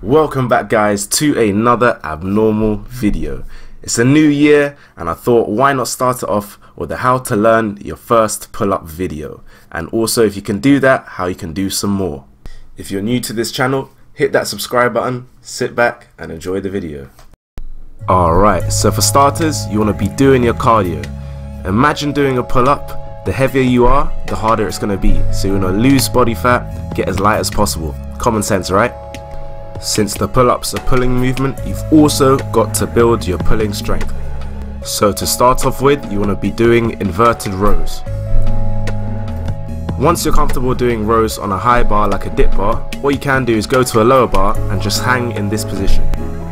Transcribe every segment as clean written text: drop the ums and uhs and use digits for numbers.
Welcome back guys to another abnormal video. It's a new year and I thought why not start it off with the how to learn your first pull-up video, and also if you can do that, how you can do some more. If you're new to this channel, hit that subscribe button, sit back and enjoy the video. Alright, so for starters you want to be doing your cardio. Imagine doing a pull-up. The heavier you are, the harder it's going to be, so you want to lose body fat, get as light as possible. Common sense, right? Since the pull-ups are pulling movement, you've also got to build your pulling strength. So to start off with, you want to be doing inverted rows. Once you're comfortable doing rows on a high bar like a dip bar, what you can do is go to a lower bar and just hang in this position.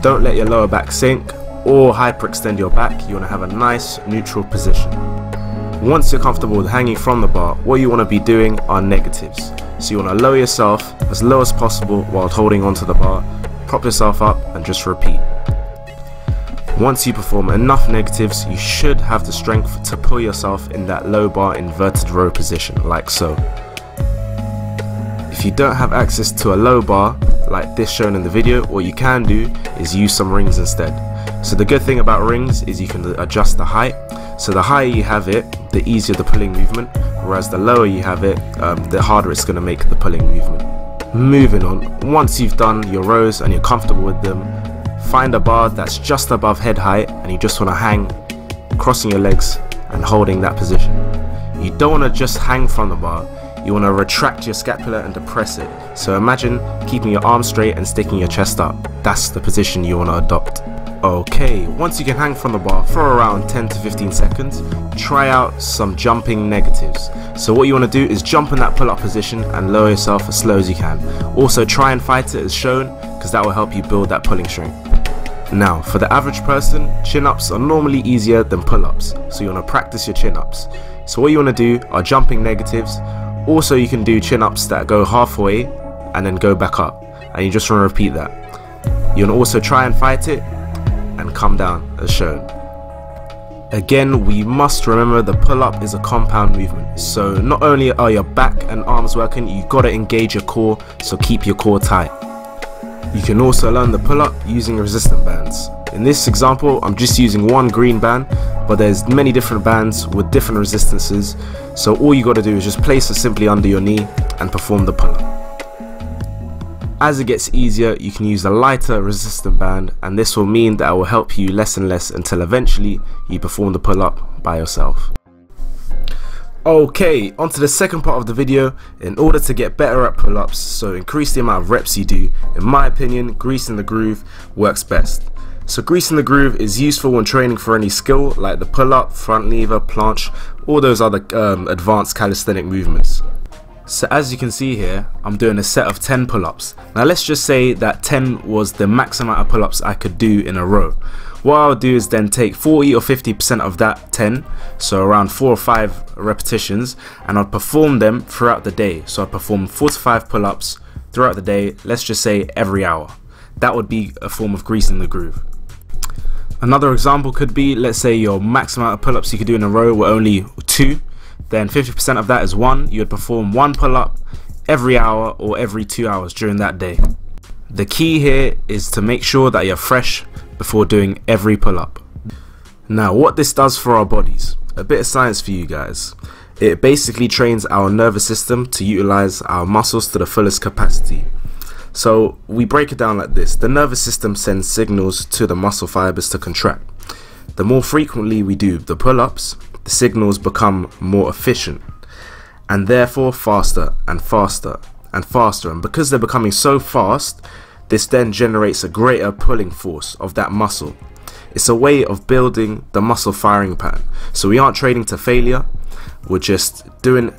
Don't let your lower back sink or hyperextend your back. You want to have a nice neutral position. Once you're comfortable with hanging from the bar, what you want to be doing are negatives. So you want to lower yourself as low as possible while holding onto the bar, prop yourself up and just repeat. Once you perform enough negatives, you should have the strength to pull yourself in that low bar inverted row position, like so. If you don't have access to a low bar like this shown in the video, what you can do is use some rings instead. So the good thing about rings is you can adjust the height. So the higher you have it, the easier the pulling movement, whereas the lower you have it, the harder it's going to make the pulling movement. Moving on, once you've done your rows and you're comfortable with them, find a bar that's just above head height and you just want to hang, crossing your legs and holding that position. You don't want to just hang from the bar, you want to retract your scapula and depress it. So imagine keeping your arms straight and sticking your chest up. That's the position you want to adopt. Okay, once you can hang from the bar for around 10 to 15 seconds, try out some jumping negatives. So what you want to do is jump in that pull-up position and lower yourself as slow as you can. Also try and fight it as shown, because that will help you build that pulling strength. Now, for the average person, chin-ups are normally easier than pull-ups, so you want to practice your chin-ups. So what you want to do are jumping negatives. Also you can do chin-ups that go halfway and then go back up, and you just want to repeat that. You want to also try and fight it and come down as shown. Again, we must remember the pull-up is a compound movement, so not only are your back and arms working, you got to engage your core, so keep your core tight. You can also learn the pull-up using resistance bands. In this example, I'm just using one green band, but there's many different bands with different resistances, so all you got to do is just place it simply under your knee and perform the pull-up. As it gets easier, you can use a lighter resistance band, and this will mean that it will help you less and less until eventually you perform the pull-up by yourself. Okay, on to the second part of the video. In order to get better at pull-ups, so increase the amount of reps you do, in my opinion, greasing the groove works best. So greasing the groove is useful when training for any skill like the pull-up, front lever, planche, all those other advanced calisthenic movements. So as you can see here, I'm doing a set of 10 pull-ups. Now let's just say that 10 was the max amount of pull-ups I could do in a row. What I'll do is then take 40 or 50% of that 10, so around 4 or 5 repetitions, and I'll perform them throughout the day. So I'll perform 4 to 5 pull-ups throughout the day, let's just say every hour. That would be a form of greasing the groove. Another example could be, let's say your max amount of pull-ups you could do in a row were only 2. Then 50% of that is 1. You would perform 1 pull-up every hour or every 2 hours during that day. The key here is to make sure that you're fresh before doing every pull-up. Now what this does for our bodies, a bit of science for you guys. It basically trains our nervous system to utilize our muscles to the fullest capacity. So we break it down like this. The nervous system sends signals to the muscle fibers to contract. The more frequently we do the pull-ups, the signals become more efficient and therefore faster and faster and faster, and because they're becoming so fast, this then generates a greater pulling force of that muscle. It's a way of building the muscle firing pattern. So we aren't training to failure, we're just doing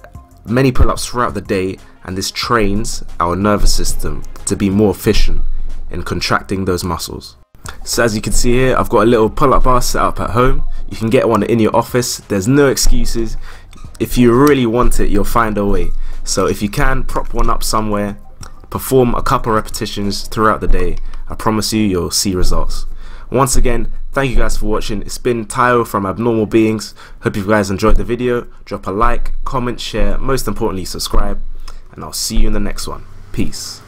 many pull-ups throughout the day, and this trains our nervous system to be more efficient in contracting those muscles. So as you can see here, I've got a little pull-up bar set up at home. You can get one in your office. There's no excuses. If you really want it, you'll find a way. So if you can, prop one up somewhere, perform a couple repetitions throughout the day. I promise you, you'll see results. Once again, thank you guys for watching. It's been Tayo from Abnormal Beings. Hope you guys enjoyed the video. Drop a like, comment, share, most importantly subscribe, and I'll see you in the next one. Peace.